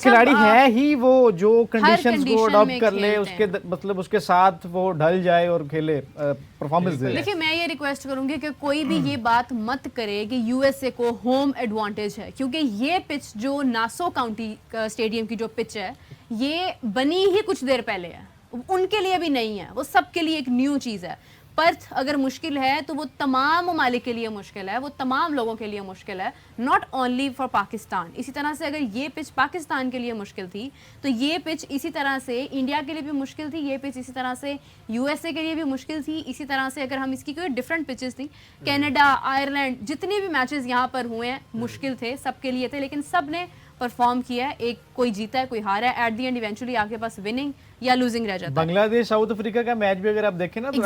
खिलाड़ी है ही वो जो कंडीशंस को अडॉप्ट कर ले, उसके मतलब उसके साथ वो ढल जाए और खेले, परफॉर्मेंस दे। देखिए मैं ये रिक्वेस्ट करूंगी कि कोई भी ये बात मत करे कि यूएसए को होम एडवांटेज है, क्योंकि ये पिच जो नासो काउंटी स्टेडियम की जो पिच है ये बनी ही कुछ देर पहले है, उनके लिए भी नहीं है, वो सबके लिए एक न्यू चीज है। पर्थ अगर मुश्किल है तो वो तमाम ममालिक के लिए मुश्किल है, वो तमाम लोगों के लिए मुश्किल है, नॉट ओनली फॉर पाकिस्तान। इसी तरह से अगर ये पिच पाकिस्तान के लिए मुश्किल थी तो ये पिच इसी तरह से इंडिया के लिए भी मुश्किल थी, ये पिच इसी तरह से यूएसए के लिए भी मुश्किल थी। इसी तरह से अगर हम इसकी कोई डिफरेंट पिचेस थी, कनाडा, आयरलैंड, जितने भी मैचेस यहाँ पर हुए हैं मुश्किल थे, सबके लिए थे, लेकिन सब ने परफॉर्म किया है। एक कोई जीता है, कोई हारा है, एट द एंड इवेंचुअली आपके पास विनिंग या लूजिंग रह जाता है। बांग्लादेश साउथ अफ्रीका का मैच भी अगर आप देखें ना तो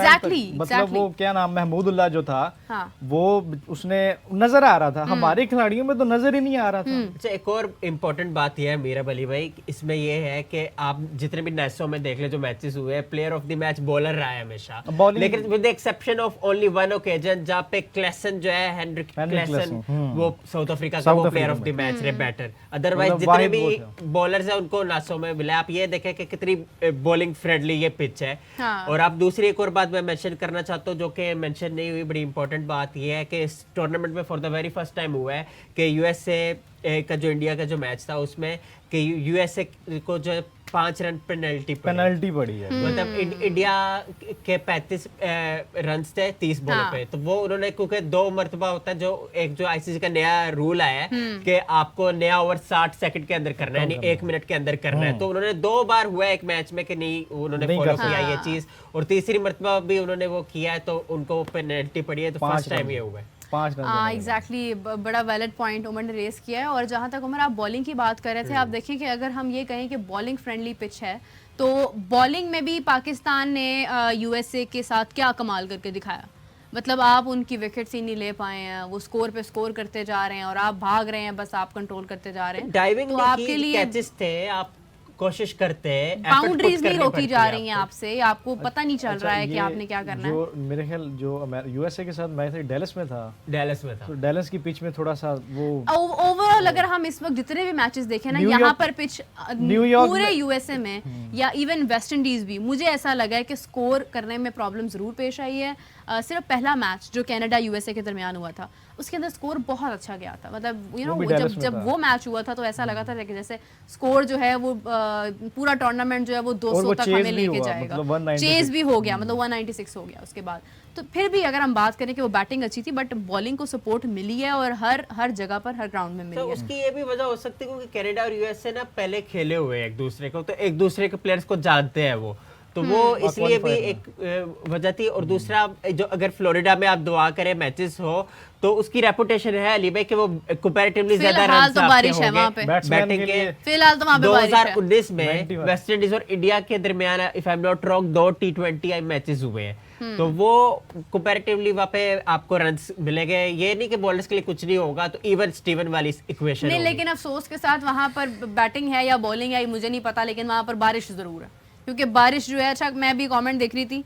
मतलब वो क्या नाम महमूदुल्लाह जो था, हाँ। वो उसने नजर आ रहा था, हमारे खिलाड़ियों में तो नजर ही नहीं आ रहा था। अच्छा, एक और इम्पोर्टेंट बात यह है मीराब अली भाई, इसमें ये है कि आप जितने भी नेशों में देख ले जो मैचेस हुए, player of the match bowler रहा है हमेशा, लेकिन with the exception of only one occasion जहाँ पे क्लेसन जो है, हेनरिक क्लेसन, वो साउथ अफ्रीका का वो प्लेयर ऑफ द मैच रहे बैटर। अदरवाइज जितने भी बॉलर्स है उनको नासों में मिला। आप ये देखें कि कितनी बॉलिंग फ्रेंडली ये पिच है। हाँ। और आप दूसरी एक और बात मैं मेंशन करना चाहता हूँ जो कि मेंशन नहीं हुई, बड़ी इंपॉर्टेंट बात ये है कि इस टूर्नामेंट में for the very first time हुआ है कि यूएसए का जो इंडिया का जो मैच था उसमें कि यूएसए को जो 5 रन पेनल्टी पड़ी है। मतलब इंडिया के 35 रन थे 30 बॉल पे, तो वो उन्होंने, क्योंकि 2 मरतबा होता है जो एक जो आईसीसी का नया रूल आया है कि आपको नया ओवर 60 सेकंड के अंदर करना है, यानी 1 मिनट के अंदर करना है, तो उन्होंने 2 बार हुआ एक मैच में कि नहीं उन्होंने फॉलो किया ये चीज, और तीसरी मरतबा भी उन्होंने वो किया है तो उनको पेनल्टी पड़ी है, तो फर्स्ट टाइम ये हुआ है। एग्जैक्टली बड़ा वैलिड पॉइंट उमर ने रेस किया है। और जहाँ तक उमर आप बॉलिंग की बात कर रहे थे, आप देखिए कि अगर हम ये कहें कि बॉलिंग फ्रेंडली पिच है तो बॉलिंग में भी पाकिस्तान ने यूएसए के साथ क्या कमाल करके दिखाया। मतलब आप उनकी विकेट्स ही नहीं ले पाए हैं, वो स्कोर पे स्कोर करते जा रहे हैं और आप भाग रहे हैं, बस आप कंट्रोल करते जा रहे हैं। डाइविंग तो आपके लिए कैचेस थे, आप कोशिश करते हैं, बाउंड्रीज नहीं रोकी जा रही हैं आपसे, आपको पता नहीं चल रहा है कि आपने क्या करना है। मेरे ख्याल जो यूएसए के साथ मैच डेलस में था, तो डेलस की पिच में थोड़ा सा वो ओवरऑल अगर हम इस वक्त जितने भी मैचेस देखें ना, यहाँ पर पिच पूरे यूएसए में या इवन वेस्ट इंडीज भी, मुझे ऐसा लगा है कि स्कोर करने में प्रॉब्लम जरूर पेश आई है। सिर्फ पहला मैच जो कनाडा यूएसए के दरमियान हुआ था उसके अंदर स्कोर बहुत अच्छा गया था, मतलब यू नो जब वो मैच हुआ था तो ऐसा लगा था कि जैसे स्कोर जो है वो पूरा टूर्नामेंट जो है वो 200 तक हमें लेके जाएगा, मतलब चेज भी हो गया, मतलब 196 हो गया उसके बाद। तो फिर भी अगर हम बात करें कि वो बैटिंग अच्छी थी, बट बॉलिंग को सपोर्ट मिली है और हर जगह पर हर ग्राउंड में मिली है। उसकी ये भी वजह हो सकती है क्योंकि कनाडा और यूएसए ना पहले खेले हुए एक दूसरे को, तो एक दूसरे के प्लेयर्स को जानते हैं वो, तो वो इसलिए भी एक वजह थी। और दूसरा जो अगर फ्लोरिडा में आप दुआ करें मैचेस हो तो उसकी रेपुटेशन है अली भाई कि वो कंपैरेटिवली ज्यादा रन तो बारिश है वहां पे बैटिंग के। फिलहाल तो वहां पे 2019 में वेस्ट इंडीज और इंडिया के दरमियान if I am not wrong 2 T20 matches हुए हैं, तो वो कंपैरेटिवली वहां पे आपको रन्स मिलेंगे। ये नहीं कि बॉलर्स के लिए कुछ नहीं होगा, तो इवन स्टीवन वाली इक्वेशन नहीं, लेकिन अफसोस के साथ वहां पर बैटिंग है या बॉलिंग है मुझे नहीं पता, लेकिन वहां पर बारिश जरूर है, क्योंकि बारिश जो है, अच्छा मैं भी कमेंट देख रही थी,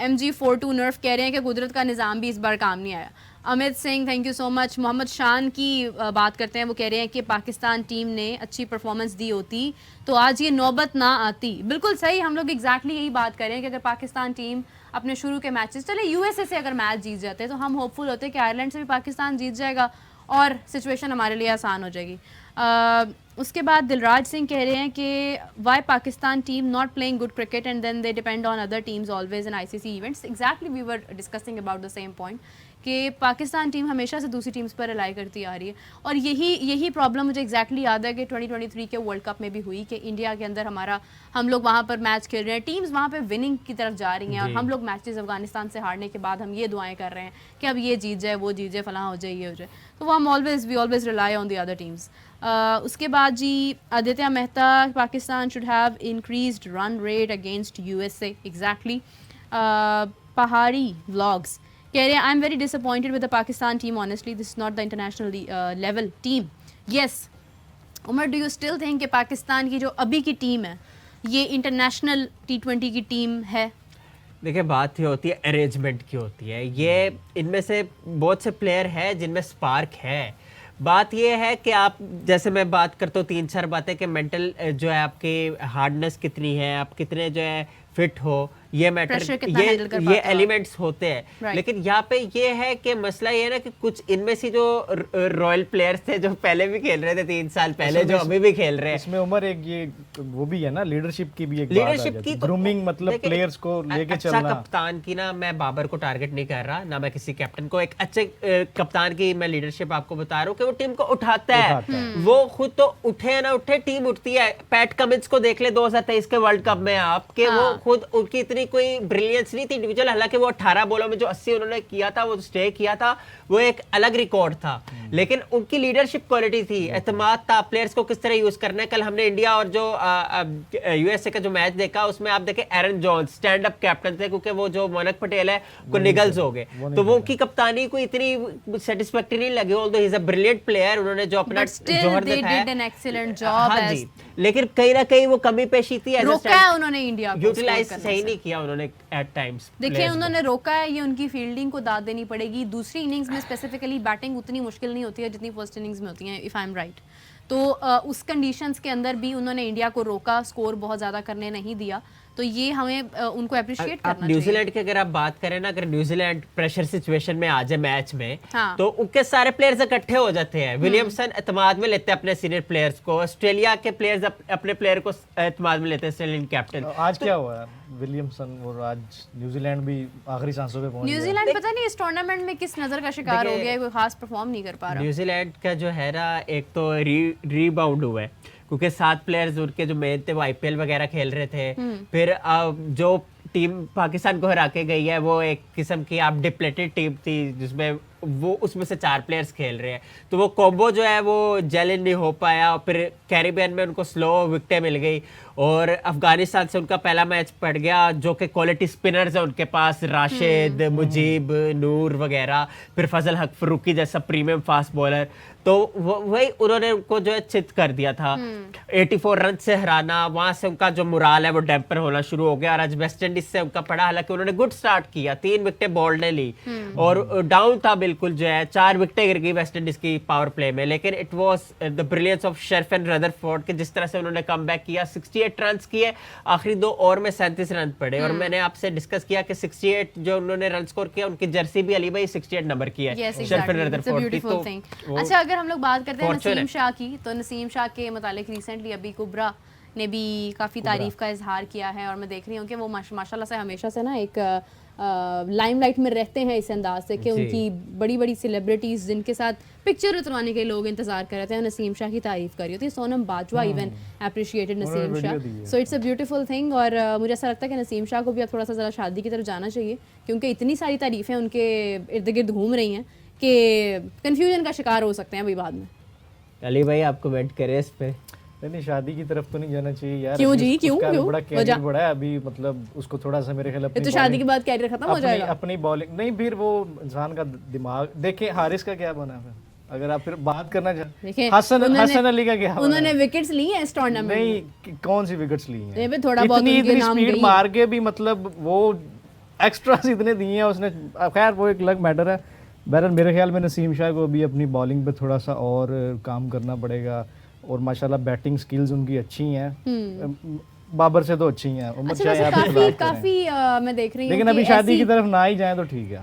MG42 नर्फ कह रहे हैं कि कुदरत का निज़ाम भी इस बार काम नहीं आया। Amit Singh thank you so much. Mohammad Shan की बात करते हैं, वो कह रहे हैं कि पाकिस्तान टीम ने अच्छी परफॉर्मेंस दी होती तो आज ये नौबत ना आती। बिल्कुल सही, हम लोग एग्जैक्टली यही बात कर रहे हैं कि अगर पाकिस्तान टीम अपने शुरू के मैचेस, चले यूएसए से अगर मैच जीत जाते तो हम होपफुल होते कि आयरलैंड से भी पाकिस्तान जीत जाएगा और सिचुएशन हमारे लिए आसान हो जाएगी। उसके बाद दिलराज सिंह कह रहे हैं कि why Pakistan team not playing good cricket and then they depend on other teams always in ICC events. Exactly we were discussing about the same point कि पाकिस्तान टीम हमेशा से दूसरी टीम्स पर रिलाई करती आ रही है, और यही प्रॉब्लम मुझे एग्जैक्टली याद है कि 2023 के वर्ल्ड कप में भी हुई कि इंडिया के अंदर हम लोग वहाँ पर मैच खेल रहे हैं, टीम्स वहाँ पे विनिंग की तरफ जा रही हैं और हम लोग मैचेस अफगानिस्तान से हारने के बाद हम ये दुआएं कर रहे हैं कि अब ये जीत जाए, वो जीत जाए, फलां हो जाए, ये हो जाए, तो वो हम we always rely on the other teams. उसके बाद ji Aditya Mehta, Pakistan should have increased run rate against USA. Exactly. Pahadi vlogs कह रहे हैं I am very disappointed with the Pakistan team, honestly this is not the international level team. Yes Umar, do you still think कि पाकिस्तान की जो अभी की टीम है ये इंटरनेशनल T20 की टीम है? देखिए बात ये होती है अरेंजमेंट की होती है, ये इनमें से बहुत से प्लेयर हैं जिनमें स्पार्क है, बात ये है कि आप, जैसे मैं बात करता हूँ 3-4 बातें कि मेंटल जो है आपकी हार्डनेस कितनी है, आप कितने जो है फिट हो, ये मैटर, ये एलिमेंट्स होते हैं। लेकिन यहाँ पे ये है कि मसला ये है ना कि कुछ इनमें से जो रॉयल प्लेयर्स थे जो पहले भी खेल रहे थे 3 साल पहले, जो अभी भी खेल रहे हैं, इसमें उमर एक ये वो भी है ना, लीडरशिप की भी एक लीडरशिप की ग्रूमिंग, मतलब प्लेयर्स को लेके चलना। अच्छा कप्तान की ना, मैं बाबर को टारगेट नहीं कर रहा, ना मैं किसी कैप्टन को, एक अच्छे कप्तान की मैं लीडरशिप आपको बता रहा हूँ कि वो टीम को उठाता है। वो खुद तो उठे ना उठे, टीम उठती है। पैट कमिंस को देख ले 2023 के वर्ल्ड कप में आप, कि वो खुद, उनकी इतनी कोई ब्रिलियंस नहीं थी इंडिविजुअल, हालांकि वो 18 बॉलों में जो 80 उन्होंने किया था, वो स्टे किया था, वो एक अलग रिकॉर्ड था। लेकिन उनकी लीडरशिप क्वालिटी थी, एतमाद था, प्लेयर्स को किस तरह यूज करना है। कल हमने इंडिया और जो यूएसए का जो मैच देखा, उसमें आप देखे एरन जॉन्स स्टैंड अप कैप्टन थे, क्योंकि वो जो मोनक पटेल है वो निगल्स हो गए, तो वो उनकी कप्तानी को इतनी सेटिस्फैक्टरी नहीं लगी। Although he is a brilliant player, उन्होंने जो अपना जोहर दिखाया, हाँ जी, लेकिन कहीं ना कहीं वो कमी पेशी थी, रोका है उन्होंने इंडिया को, यूटिलाइज सही नहीं किया उन्होंने एट टाइम्स। देखिए उन्होंने रोका है, ये उनकी फील्डिंग को दाद देनी पड़ेगी। दूसरी इनिंग्स में स्पेसिफिकली बैटिंग उतनी मुश्किल नहीं होती है जितनी फर्स्ट इनिंग्स में होती है, इफ आई एम राइट। तो उस कंडीशंस के अंदर भी उन्होंने इंडिया को रोका, स्कोर बहुत ज्यादा करने नहीं दिया, तो ये हमें उनको अप्रिशिएट करना चाहिए। न्यूजीलैंड की अगर आप बात करें ना, अगर न्यूजीलैंड प्रेशर सिचुएशन में आ जाए मैच में, तो उनके सारे प्लेयर्स इकट्ठे हो जाते हैं। विलियमसन एतमाद में लेते हैं अपने सीनियर प्लेयर्स को, ऑस्ट्रेलिया के प्लेयर्स अपने प्लेयर को एतमाद में लेते हैं, ऑस्ट्रेलियन कैप्टन। आज क्या हुआ विलियमसन, और आज न्यूजीलैंड भी आखिरी सांसों पे पहुंच गया। न्यूजीलैंड पता नहीं इस टूर्नामेंट में किस नजर का शिकार हो गया है, कोई खास परफॉर्म नहीं कर पा रहा। न्यूजीलैंड का जो है ना, एक तो रीबाउंड हुआ है, क्योंकि 7 प्लेयर्स उनके जो मेन थे वो आईपीएल वगैरह खेल रहे थे। फिर जो टीम पाकिस्तान को हरा के गई है, वो एक किस्म की आप डिप्लेटेड टीम थी, जिसमें वो उसमें से 4 प्लेयर्स खेल रहे हैं, तो वो कॉम्बो जो है वो जेल नहीं हो पाया। और फिर कैरिबियन में उनको स्लो विकेटें मिल गई, और अफगानिस्तान से उनका पहला मैच पड़ गया, जो कि क्वालिटी स्पिनर्स है उनके पास, राशिद, मुजीब, नूर वगैरह, फिर फजल हक फरूकी जैसा प्रीमियम फास्ट बॉलर, तो वही उन्होंने उनको जो है चित कर दिया था। 84 रन से हराना, वहां से उनका जो मुराल है वो डैम्पर होना शुरू हो गया। और आज वेस्ट इंडीज से उनका पड़ा, हालांकि उन्होंने गुड स्टार्ट किया, 3 विकेटें बॉल्ड ने ली, और डाउन था बिल्कुल, जो है 4 विकेटें गिर गई वेस्ट इंडीज की पावर प्ले में। लेकिन it was the brilliance of Sherfane Rutherford कि जिस तरह से उन्होंने कमबैक किया, 68 रन किए, आखिरी 2 ओवर में 37 रन पड़े। और मैंने आपसे डिस्कस किया कि 68 जो उन्होंने रन स्कोर किया, उनकी जर्सी भी अली भाई 68 नंबर की है, शेरफन रदरफोर्ड की। तो अच्छा, अगर हम लोग बात करते हैं नसीम शाह की, तो नसीम शाह के मुतालिक रिसेंटली अभी कुबरा ने भी काफ़ी तारीफ का इजहार किया है, और मैं देख रही हूँ कि वो माशाल्लाह से हमेशा से ना एक लाइमलाइट में रहते हैं इस अंदाज से कि उनकी बड़ी बड़ी सेलिब्रिटीज़ जिनके साथ पिक्चर उतरवाने के लोग इंतजार कर रहे थे, नसीम शाह की तारीफ कर रही होती है। Sonam Bajwa even appreciated Naseem Shah, so it's a beautiful thing. और मुझे ऐसा लगता है कि नसीम शाह को भी अब थोड़ा सा ज़रा शादी की तरफ जाना चाहिए, क्योंकि इतनी सारी तारीफें उनके इर्द गिर्द घूम रही हैं कि कन्फ्यूजन का शिकार हो सकते हैं अभी बाद में। अली भाई आप कमेंट करें इस पे। नहीं, शादी की तरफ तो नहीं जाना चाहिए यार। क्यों जी, क्यों बड़ा कैरियर बड़ा है अभी, मतलब उसको थोड़ा सा मेरे ख्याल अपनी तो शादी के बाद कैरियर खत्म हो जाएगा, अपनी बॉलिंग नहीं, फिर वो इंसान का दिमाग देखे। हारिस का क्या बना फिर, अगर आप फिर बात करना चाहते, हसन अली का क्या, उन्होंने विकेट्स ली हैं इस टूर्नामेंट में। नहीं, कौन सी विकेट्स ली हैं, थोड़ा बहुत उनके नाम गई, स्पीड मार के भी, मतलब वो एक्स्ट्रास इतने दिए हैं उसने। खैर वो एक अलग मैटर है। बहरहाल मेरे ख्याल में नसीम शाह को अभी अपनी बॉलिंग पे थोड़ा सा और काम करना पड़ेगा, और माशाल्लाह बैटिंग स्किल्स उनकी अच्छी हैं, बाबर से तो अच्छी हैं। काफी मैं देख रही हूं, लेकिन अभी शादी की तरफ ना ही जाए तो ठीक है।